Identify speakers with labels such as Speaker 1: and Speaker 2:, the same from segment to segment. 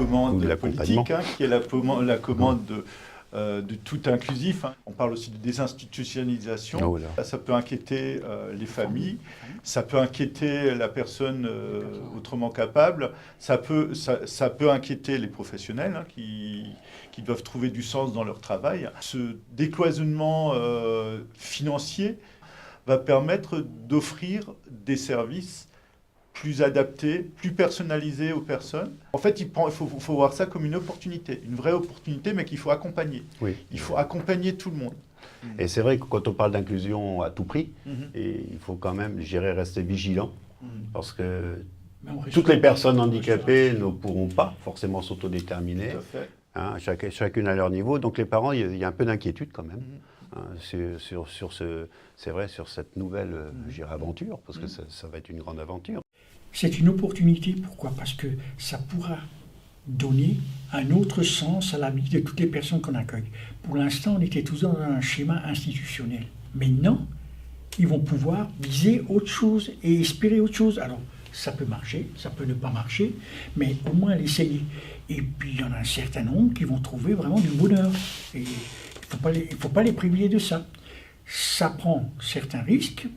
Speaker 1: commande
Speaker 2: l'accompagnement.
Speaker 1: politique, qui est la commande de tout inclusif. On parle aussi de désinstitutionnalisation.
Speaker 2: Oh là.
Speaker 1: Ça peut inquiéter les familles, ça peut inquiéter la personne autrement capable, ça peut inquiéter les professionnels qui doivent trouver du sens dans leur travail. Ce décloisonnement financier va permettre d'offrir des services plus adaptés, plus personnalisés aux personnes. En fait, il faut voir ça comme une opportunité, une vraie opportunité, mais qu'il faut accompagner.
Speaker 2: Oui.
Speaker 1: Il faut accompagner tout le monde.
Speaker 2: Et c'est vrai que quand on parle d'inclusion à tout prix, et il faut quand même, je dirais, rester vigilant, parce que toutes les personnes handicapées ne pourront pas forcément s'autodéterminer,
Speaker 1: Tout à fait.
Speaker 2: hein, chacune à leur niveau. Donc les parents, il y a un peu d'inquiétude quand même. C'est vrai, sur cette nouvelle je dirais, aventure, parce que ça va être une grande aventure.
Speaker 3: C'est une opportunité, pourquoi? Parce que ça pourra donner un autre sens à la vie de toutes les personnes qu'on accueille. Pour l'instant, on était tous dans un schéma institutionnel. Maintenant, ils vont pouvoir viser autre chose et espérer autre chose. Alors, ça peut marcher, ça peut ne pas marcher, mais au moins l'essayer. Et puis, il y en a un certain nombre qui vont trouver vraiment du bonheur. Et il ne faut pas les priver de ça. Ça prend certains risques,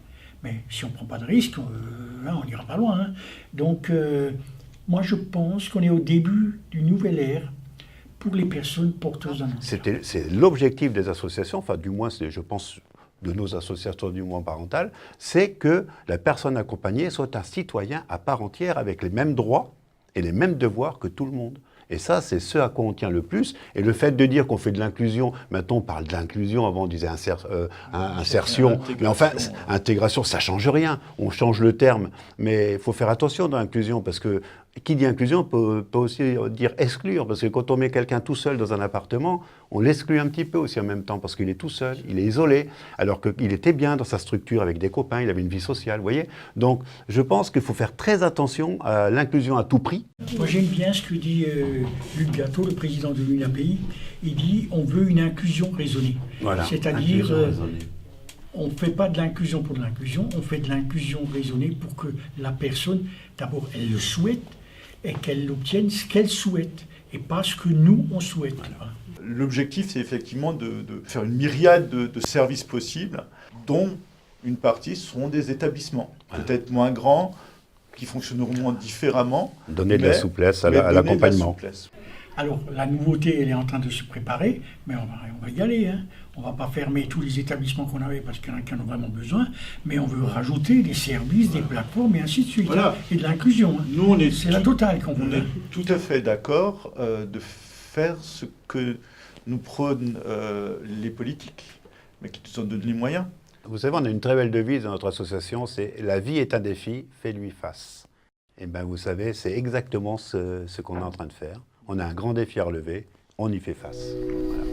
Speaker 3: mais si on ne prend pas de risques, on n'ira pas loin. Hein. Donc, moi, je pense qu'on est au début d'une nouvelle ère pour les personnes porteuses d'un handicap.
Speaker 2: C'est l'objectif des associations, enfin du moins, je pense, de nos associations du mouvement parental, c'est que la personne accompagnée soit un citoyen à part entière avec les mêmes droits et les mêmes devoirs que tout le monde. Et ça, c'est ce à quoi on tient le plus. Et le fait de dire qu'on fait de l'inclusion, maintenant on parle d'inclusion, avant on disait insertion, mais enfin, intégration, ça ne change rien. On change le terme. Mais il faut faire attention dans l'inclusion, parce que qui dit inclusion peut aussi dire exclure, parce que quand on met quelqu'un tout seul dans un appartement, on l'exclut un petit peu aussi en même temps, parce qu'il est tout seul, il est isolé, alors qu'il était bien dans sa structure avec des copains, il avait une vie sociale, vous voyez. Donc je pense qu'il faut faire très attention à l'inclusion à tout prix.
Speaker 3: Moi j'aime bien ce que dit Luc Biateau, le président de l'UNAPI. Il dit on veut une inclusion raisonnée.
Speaker 2: Voilà,
Speaker 3: c'est-à-dire on ne fait pas de l'inclusion pour de l'inclusion, on fait de l'inclusion raisonnée pour que la personne, d'abord, elle le souhaite et qu'elle obtienne ce qu'elle souhaite et pas ce que nous, on souhaite. Voilà.
Speaker 1: L'objectif, c'est effectivement de faire une myriade de services possibles, dont une partie seront des établissements, peut-être moins grands, qui fonctionneront différemment.
Speaker 2: Donner de la souplesse à l'accompagnement.
Speaker 3: Alors, la nouveauté, elle est en train de se préparer, mais on va y aller. Hein. On ne va pas fermer tous les établissements qu'on avait parce qu'il y en a qui en ont vraiment besoin, mais on veut rajouter des services, des plateformes et ainsi de suite.
Speaker 1: Voilà.
Speaker 3: Hein, et de l'inclusion. Hein. C'est la totale qu'on veut.
Speaker 1: On est tout à fait d'accord de faire ce que nous prônent les politiques, mais qui nous en donnent les moyens.
Speaker 2: Vous savez, on a une très belle devise dans notre association, c'est « La vie est un défi, fais-lui face ». Et bien, vous savez, c'est exactement ce qu'on est en train de faire. On a un grand défi à relever, on y fait face. Voilà.